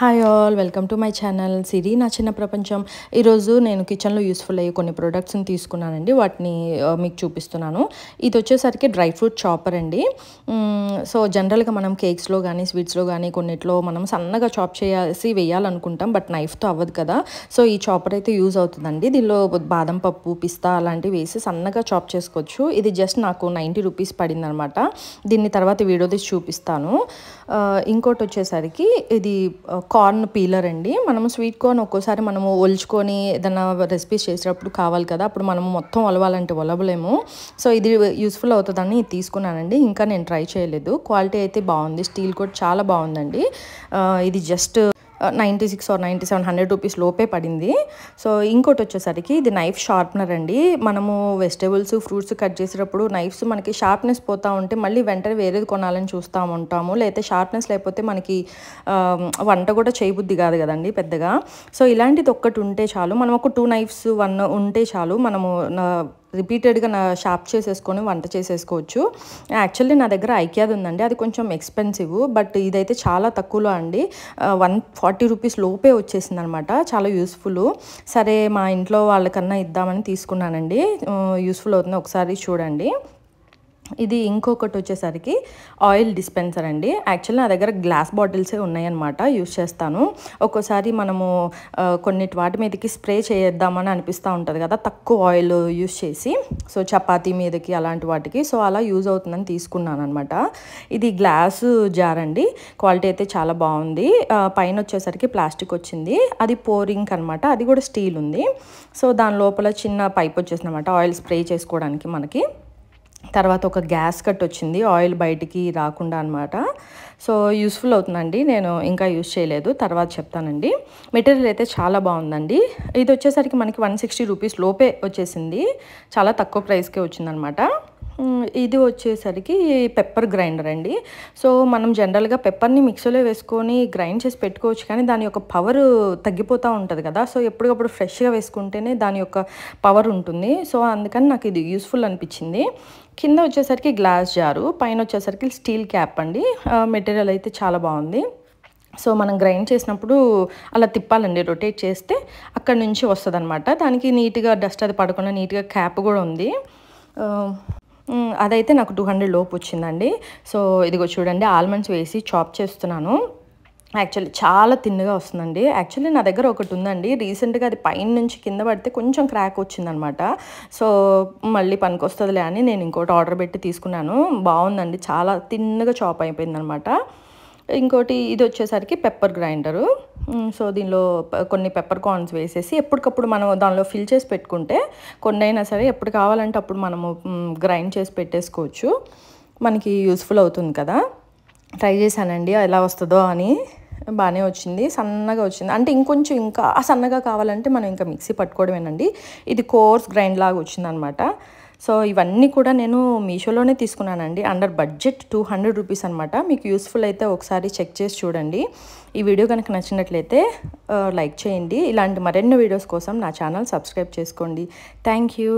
Hi all, welcome to my channel Siri నా చిన్న ప్రపంచం. ఈరోజు నేను కిచెన్లో యూస్ఫుల్ అయ్యే కొన్ని ప్రొడక్ట్స్ని తీసుకున్నానండి. వాటిని మీకు చూపిస్తున్నాను. ఇది వచ్చేసరికి డ్రై ఫ్రూట్ చాపర్ అండి. సో జనరల్గా మనం కేక్స్లో కానీ స్వీట్స్లో కానీ కొన్నిట్లో మనం సన్నగా చాప్ చేసి వేయాలనుకుంటాం, బట్ నైఫ్తో అవ్వదు కదా. సో ఈ చాపర్ అయితే యూజ్ అవుతుందండి. దీనిలో బాదం పప్పు, పిస్తా అలాంటివి వేసి సన్నగా చాప్ చేసుకోవచ్చు. ఇది జస్ట్ నాకు 90 రూపీస్ పడింది అనమాట. దీన్ని తర్వాత వీడియో తీసి చూపిస్తాను. ఇంకోటి వచ్చేసరికి ఇది కార్న్ పీలర్ అండి. మనము స్వీట్ కార్న్ ఒక్కోసారి మనము ఒలుచుకొని ఏదైనా రెసిపీస్ చేసేటప్పుడు కావాలి కదా, అప్పుడు మనము మొత్తం ఒలవాలంటే ఒలవలేము. సో ఇది యూస్ఫుల్ అవుతుందని తీసుకున్నానండి. ఇంకా నేను ట్రై చేయలేదు. క్వాలిటీ అయితే బాగుంది. స్టీల్ కూడా చాలా బాగుందండి. ఇది జస్ట్ 96 or 97 100 రూపీస్ లోపే పడింది. సో ఇంకోటి వచ్చేసరికి ఇది నైఫ్ షార్ప్నర్ అండి. మనము వెజిటేబుల్స్ ఫ్రూట్స్ కట్ చేసేటప్పుడు నైఫ్స్ మనకి షార్ప్నెస్ పోతూ ఉంటే మళ్ళీ వెంటనే వేరేది కొనాలని చూస్తూ ఉంటాము. లేకపోతే షార్ప్నెస్ లేకపోతే మనకి వంట కూడా చేయబుద్ధి కాదు కదండి పెద్దగా. సో ఇలాంటిది ఒక్కటి ఉంటే చాలు. మనం ఒక 2 నైఫ్స్ 1 ఉంటే చాలు. మనము రిపీటెడ్గా షార్ప్ చేసేసుకొని వంట చేసేసుకోవచ్చు. యాక్చువల్లీ నా దగ్గర ఐకియాది ఉందండి. అది కొంచెం ఎక్స్పెన్సివ్, బట్ ఇదైతే చాలా తక్కువలో అండి. 140 రూపీస్ లోపే వచ్చేసింది అనమాట. చాలా యూస్ఫుల్. సరే మా ఇంట్లో వాళ్ళకన్నా ఇద్దామని తీసుకున్నానండి. యూస్ఫుల్ అవుతుంది, ఒకసారి చూడండి. ఇది ఇంకొకటి వచ్చేసరికి ఆయిల్ డిస్పెన్సర్ అండి. యాక్చువల్లీ నా దగ్గర గ్లాస్ బాటిల్సే ఉన్నాయన్నమాట. యూస్ చేస్తాను. ఒక్కోసారి మనము కొన్నిటి వాటి మీదకి స్ప్రే చేద్దామని అనిపిస్తూ ఉంటుంది కదా, తక్కువ ఆయిల్ యూస్ చేసి. సో చపాతీ మీదకి అలాంటి వాటికి సో అలా యూజ్ అవుతుందని తీసుకున్నాను అనమాట. ఇది గ్లాస్ జార్ అండి. క్వాలిటీ అయితే చాలా బాగుంది. పైన వచ్చేసరికి ప్లాస్టిక్ వచ్చింది. అది పోరింగ్ అనమాట. అది కూడా స్టీల్ ఉంది. సో దాని లోపల చిన్న పైప్ వచ్చేసింది అనమాట, ఆయిల్ స్ప్రే చేసుకోవడానికి మనకి. తర్వాత ఒక గ్యాస్ కట్ వచ్చింది, ఆయిల్ బయటికి రాకుండా అనమాట. సో యూస్ఫుల్ అవుతుందండి. నేను ఇంకా యూస్ చేయలేదు, తర్వాత చెప్తానండి. మెటీరియల్ అయితే చాలా బాగుందండి. ఇది వచ్చేసరికి మనకి 160 రూపీస్ లోపే వచ్చేసింది. చాలా తక్కువ ప్రైస్కే వచ్చిందనమాట. ఇది వచ్చేసరికి పెప్పర్ గ్రైండర్ అండి. సో మనం జనరల్గా పెప్పర్ని మిక్సీలో వేసుకొని గ్రైండ్ చేసి పెట్టుకోవచ్చు, కానీ దాని యొక్క పవర్ తగ్గిపోతూ ఉంటుంది కదా. సో ఎప్పటికప్పుడు ఫ్రెష్గా వేసుకుంటేనే దాని యొక్క పవర్ ఉంటుంది. సో అందుకని నాకు ఇది యూస్ఫుల్ అనిపించింది. కింద వచ్చేసరికి గ్లాస్ జారు, పైన వచ్చేసరికి స్టీల్ క్యాప్ అండి. మెటీరియల్ అయితే చాలా బాగుంది. సో మనం గ్రైండ్ చేసినప్పుడు అలా తిప్పాలండి, రొటేట్ చేస్తే అక్కడి నుంచి వస్తుంది అనమాట. దానికి నీట్గా డస్ట్ అది పడకుండా నీట్గా క్యాప్ కూడా ఉంది. అదైతే నాకు 200 లోపు వచ్చిందండి. సో ఇదిగో చూడండి, ఆల్మండ్స్ వేసి చాప్ చేస్తున్నాను. యాక్చువల్లీ చాలా తిన్నగా వస్తుందండి. యాక్చువల్లీ నా దగ్గర ఒకటి ఉందండి. రీసెంట్గా అది పైన నుంచి కింద పడితే కొంచెం క్రాక్ వచ్చిందనమాట. సో మళ్ళీ పనికొస్తుందిలే అని నేను ఇంకోటి ఆర్డర్ పెట్టి తీసుకున్నాను. బాగుందండి, చాలా తిన్నగా చాప్ అయిపోయిందనమాట. ఇంకోటి ఇది వచ్చేసరికి పెప్పర్ గ్రైండరు. సో దీనిలో కొన్ని పెప్పర్ కార్న్స్ వేసేసి ఎప్పటికప్పుడు మనం దానిలో ఫిల్ చేసి పెట్టుకుంటే కొన్ని అయినా సరే ఎప్పుడు కావాలంటే అప్పుడు మనము గ్రైండ్ చేసి పెట్టేసుకోవచ్చు. మనకి యూస్ఫుల్ అవుతుంది కదా. ట్రై చేశానండి ఎలా వస్తుందో అని. బాగానే వచ్చింది, సన్నగా వచ్చింది. అంటే ఇంకొంచెం ఇంకా సన్నగా కావాలంటే మనం ఇంకా మిక్సీ పట్టుకోవడమేనండి. ఇది కోర్స్ గ్రైండ్ లాగా వచ్చిందనమాట. సో ఇవన్నీ కూడా నేను మీషోలోనే తీసుకున్నానండి. అండర్ బడ్జెట్ 200 రూపీస్ అనమాట. మీకు యూస్ఫుల్ అయితే ఒకసారి చెక్ చేసి చూడండి. ఈ వీడియో కనుక నచ్చినట్లయితే లైక్ చేయండి. ఇలాంటి మరెన్నో వీడియోస్ కోసం నా ఛానల్ సబ్స్క్రైబ్ చేసుకోండి. Thank you.